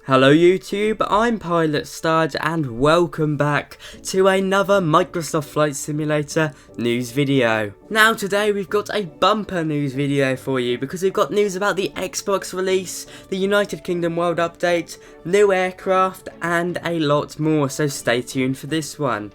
Hello YouTube, I'm Pilot Stud and welcome back to another Microsoft Flight Simulator news video. Now today we've got a bumper news video for you because we've got news about the Xbox release, the United Kingdom World Update, new aircraft and a lot more, so stay tuned for this one.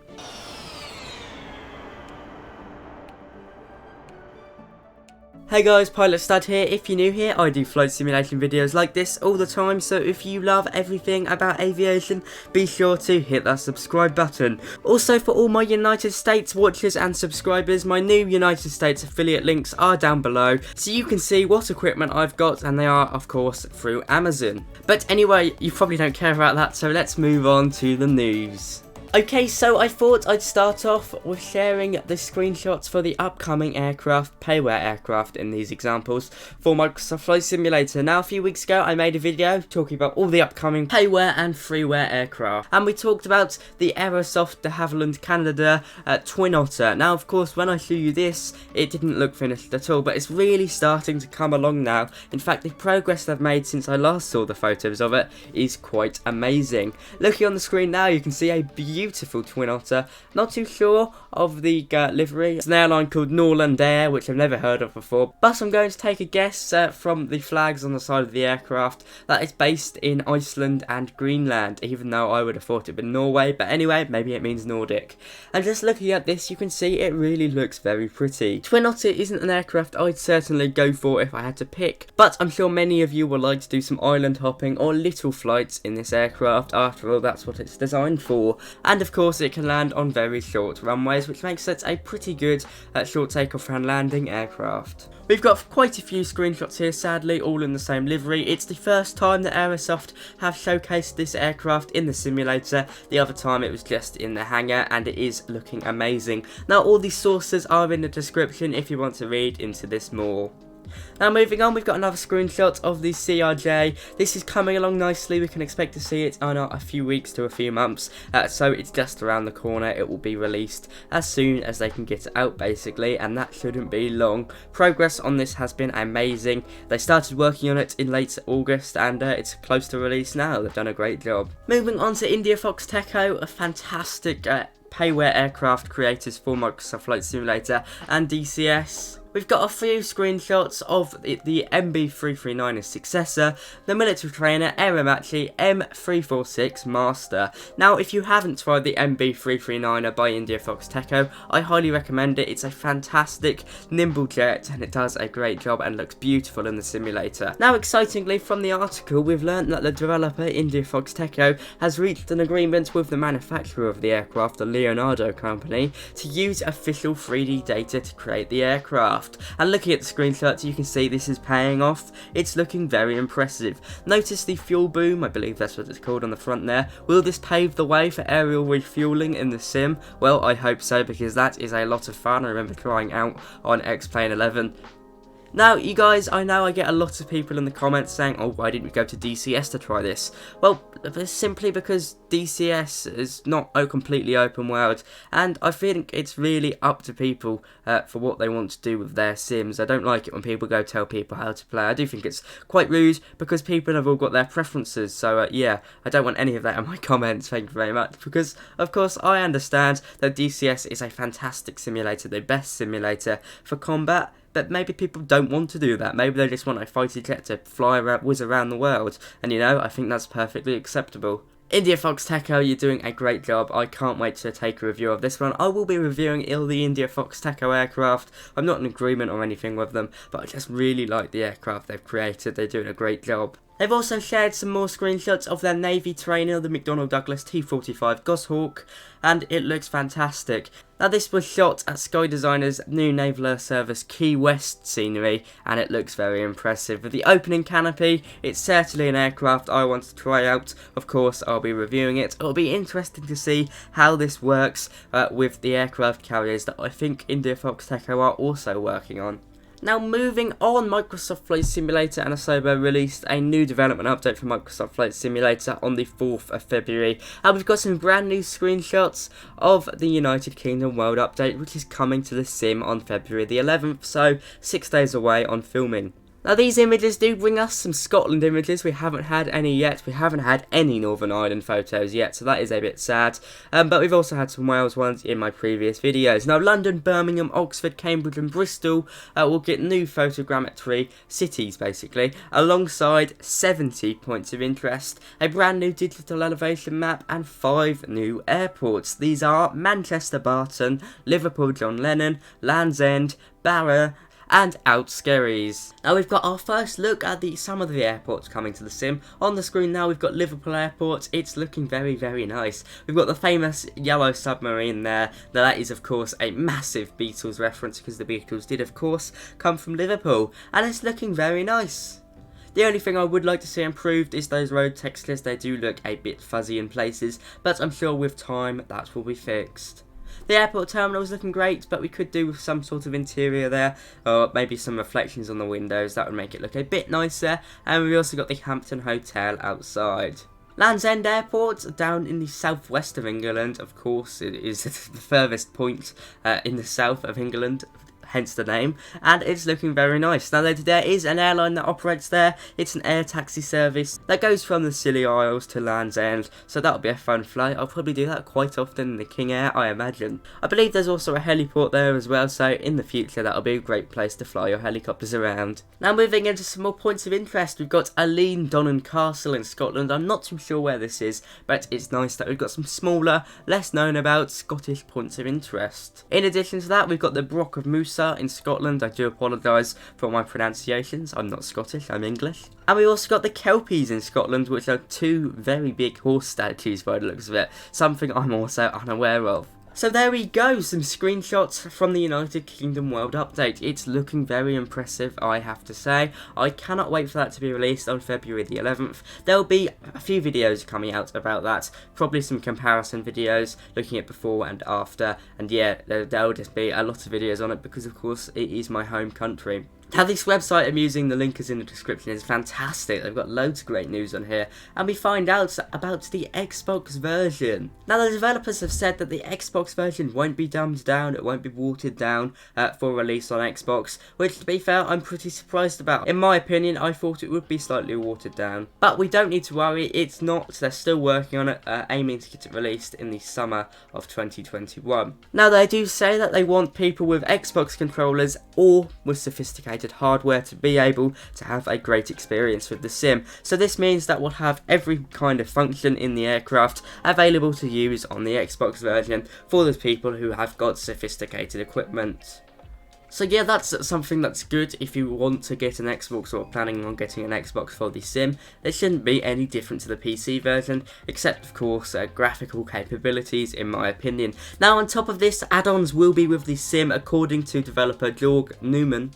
Hey guys, Pilot Stud here. If you're new here, I do flight simulation videos like this all the time, so if you love everything about aviation, be sure to hit that subscribe button. Also, for all my United States watchers and subscribers, my new United States affiliate links are down below, so you can see what equipment I've got, and they are, of course, through Amazon. But anyway, you probably don't care about that, so let's move on to the news. Okay, so I thought I'd start off with sharing the screenshots for the upcoming aircraft, payware aircraft in these examples, for Microsoft Flight Simulator. Now, a few weeks ago, I made a video talking about all the upcoming payware and freeware aircraft, and we talked about the Aerosoft de Havilland Canada Twin Otter. Now, of course, when I show you this, it didn't look finished at all, but it's really starting to come along now. In fact, the progress they've made since I last saw the photos of it is quite amazing. Looking on the screen now, you can see a beautiful Twin Otter. Not too sure of the livery. It's an airline called Norland Air, which I've never heard of before, but I'm going to take a guess from the flags on the side of the aircraft that it's based in Iceland and Greenland, even though I would have thought it'd been Norway, but anyway, maybe it means Nordic. And just looking at this, you can see it really looks very pretty. Twin Otter isn't an aircraft I'd certainly go for if I had to pick, but I'm sure many of you will like to do some island hopping or little flights in this aircraft. After all, that's what it's designed for. And of course it can land on very short runways, which makes it a pretty good short takeoff and landing aircraft. We've got quite a few screenshots here, sadly, all in the same livery. It's the first time that Aerosoft have showcased this aircraft in the simulator. The other time it was just in the hangar, and it is looking amazing. Now, all these sources are in the description if you want to read into this more. Now moving on, we've got another screenshot of the CRJ. This is coming along nicely. We can expect to see it in a few weeks to a few months, so it's just around the corner. It will be released as soon as they can get it out, basically, and that shouldn't be long. Progress on this has been amazing. They started working on it in late August, and it's close to release now. They've done a great job. Moving on to IndiaFoxTecho, a fantastic payware aircraft creators for Microsoft Flight Simulator and DCS. We've got a few screenshots of the MB339's successor, the military trainer Aeromachi M346 Master. Now, if you haven't tried the MB339 by IndiaFoxTecho, I highly recommend it. It's a fantastic, nimble jet, and it does a great job and looks beautiful in the simulator. Now, excitingly, from the article, we've learned that the developer, IndiaFoxTecho, has reached an agreement with the manufacturer of the aircraft, the Leonardo company, to use official 3D data to create the aircraft. And looking at the screenshots, you can see this is paying off. It's looking very impressive. Notice the fuel boom, I believe that's what it's called on the front there. Will this pave the way for aerial refueling in the sim? Well, I hope so, because that is a lot of fun. I remember trying out on X-Plane 11. Now, you guys, I know I get a lot of people in the comments saying, oh, why didn't we go to DCS to try this? Well, simply because DCS is not a completely open world, and I think it's really up to people for what they want to do with their sims. I don't like it when people go tell people how to play. I do think it's quite rude, because people have all got their preferences, so yeah, I don't want any of that in my comments, thank you very much, because, of course, I understand that DCS is a fantastic simulator, the best simulator for combat. But maybe people don't want to do that. Maybe they just want a fighter jet to fly around, whiz around the world. And you know, I think that's perfectly acceptable. IndiaFoxTecho, you're doing a great job. I can't wait to take a review of this one. I will be reviewing all the IndiaFoxTecho aircraft. I'm not in agreement or anything with them, but I just really like the aircraft they've created. They're doing a great job. They've also shared some more screenshots of their Navy trainer, the McDonnell Douglas T-45 Goshawk, and it looks fantastic. Now, this was shot at Sky Designer's new Naval Air Service Key West scenery, and it looks very impressive. With the opening canopy, it's certainly an aircraft I want to try out. Of course, I'll be reviewing it. It'll be interesting to see how this works with the aircraft carriers that I think IndiaFoxTecho are also working on. Now moving on, Microsoft Flight Simulator and Asobo released a new development update for Microsoft Flight Simulator on the 4th of February. And we've got some brand new screenshots of the United Kingdom World Update, which is coming to the sim on February the 11th, so 6 days away on filming. Now these images do bring us some Scotland images. We haven't had any yet. We haven't had any Northern Ireland photos yet, so that is a bit sad. But we've also had some Wales ones in my previous videos. Now London, Birmingham, Oxford, Cambridge and Bristol will get new photogrammetry cities basically, alongside 70 points of interest, a brand new digital elevation map and 5 new airports. These are Manchester Barton, Liverpool John Lennon, Land's End, Barrow and Outskerries. Now we've got our first look at some of the airports coming to the sim. On the screen now we've got Liverpool Airport. It's looking very, very nice. We've got the famous yellow submarine there. Now that is of course a massive Beatles reference, because the Beatles did of course come from Liverpool, and it's looking very nice. The only thing I would like to see improved is those road textures. They do look a bit fuzzy in places, but I'm sure with time that will be fixed. The airport terminal is looking great, but we could do with some sort of interior there, or maybe some reflections on the windows. That would make it look a bit nicer. And we've also got the Hampton Hotel outside. Land's End Airport, down in the southwest of England. Of course, it is the furthest point in the south of England, hence the name, and it's looking very nice. Now there is an airline that operates there. It's an air taxi service that goes from the Scilly Isles to Land's End, so that'll be a fun flight. I'll probably do that quite often in the King Air, I imagine. I believe there's also a heliport there as well, so in the future that'll be a great place to fly your helicopters around. Now moving into some more points of interest, we've got Aleen Donnan Castle in Scotland. I'm not too sure where this is, but it's nice that we've got some smaller, less known about Scottish points of interest. In addition to that, we've got the Broch of Musa in Scotland. I do apologise for my pronunciations. I'm not Scottish, I'm English. And we also got the Kelpies in Scotland, which are 2 very big horse statues by the looks of it. Something I'm also unaware of. So there we go, some screenshots from the United Kingdom World Update. It's looking very impressive, I have to say. I cannot wait for that to be released on February the 11th. There'll be a few videos coming out about that, probably some comparison videos, looking at before and after, and yeah, there'll just be a lot of videos on it, because of course it is my home country. Now this website I'm using, the link is in the description, is fantastic. They've got loads of great news on here, and we find out about the Xbox version. Now the developers have said that the Xbox version won't be dumbed down, it won't be watered down for release on Xbox, which to be fair I'm pretty surprised about. In my opinion, I thought it would be slightly watered down. But we don't need to worry, it's not. They're still working on it, aiming to get it released in the summer of 2021. Now they do say that they want people with Xbox controllers or with sophisticated hardware to be able to have a great experience with the sim. So this means that we'll have every kind of function in the aircraft available to use on the Xbox version for those people who have got sophisticated equipment. So yeah, that's something that's good if you want to get an Xbox or planning on getting an Xbox for the sim. It shouldn't be any different to the PC version, except of course graphical capabilities in my opinion. Now on top of this, add-ons will be with the sim according to developer Georg Newman.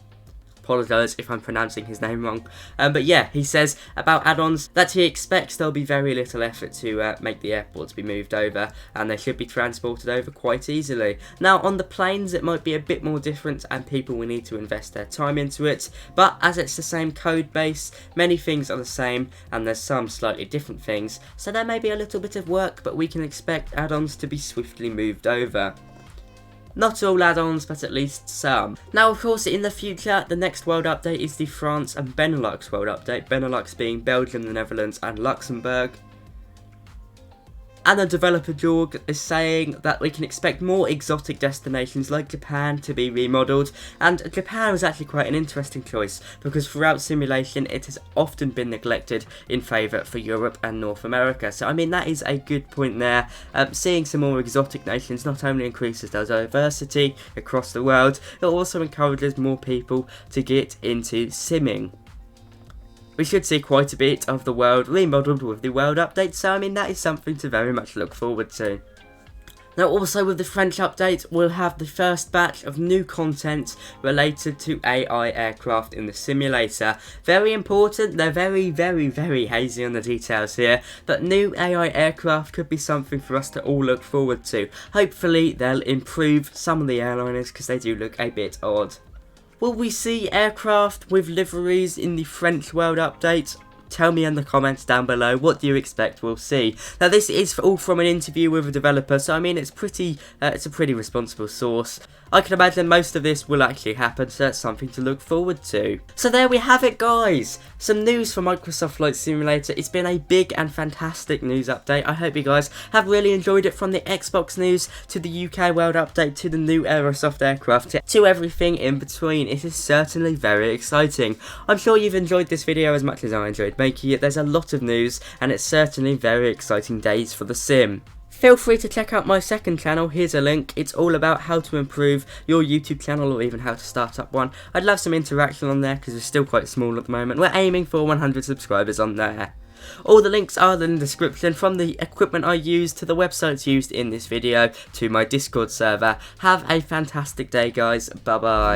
Apologise if I'm pronouncing his name wrong, but yeah, he says about add-ons that he expects there'll be very little effort to make the airports be moved over, and they should be transported over quite easily. Now on the planes it might be a bit more different and people will need to invest their time into it, but as it's the same code base, many things are the same and there's some slightly different things, so there may be a little bit of work, but we can expect add-ons to be swiftly moved over. Not all add-ons, but at least some. Now of course in the future, the next world update is the France and Benelux world update, Benelux being Belgium, the Netherlands and Luxembourg. And the developer Georg is saying that we can expect more exotic destinations like Japan to be remodelled, and Japan was actually quite an interesting choice because throughout simulation it has often been neglected in favour for Europe and North America. So I mean that is a good point there. Seeing some more exotic nations not only increases the diversity across the world, it also encourages more people to get into simming. We should see quite a bit of the world remodelled with the world update, so I mean that is something to very much look forward to. Now also with the French update, we'll have the first batch of new content related to AI aircraft in the simulator. Very important, they're very hazy on the details here, but new AI aircraft could be something for us to all look forward to. Hopefully they'll improve some of the airliners because they do look a bit odd. Will we see aircraft with liveries in the French world update? Tell me in the comments down below, what do you expect we'll see? Now this is all from an interview with a developer, so I mean it's a pretty responsible source. I can imagine most of this will actually happen, so that's something to look forward to. So there we have it, guys. Some news for Microsoft Flight Simulator. It's been a big and fantastic news update. I hope you guys have really enjoyed it, from the Xbox news to the UK World update to the new Aerosoft aircraft to everything in between. It is certainly very exciting. I'm sure you've enjoyed this video as much as I enjoyed making it. There's a lot of news and it's certainly very exciting days for the sim. Feel free to check out my second channel, here's a link. It's all about how to improve your YouTube channel or even how to start up one. I'd love some interaction on there because we're still quite small at the moment. We're aiming for 100 subscribers on there. All the links are in the description, from the equipment I used to the websites used in this video to my Discord server. Have a fantastic day, guys. Bye bye.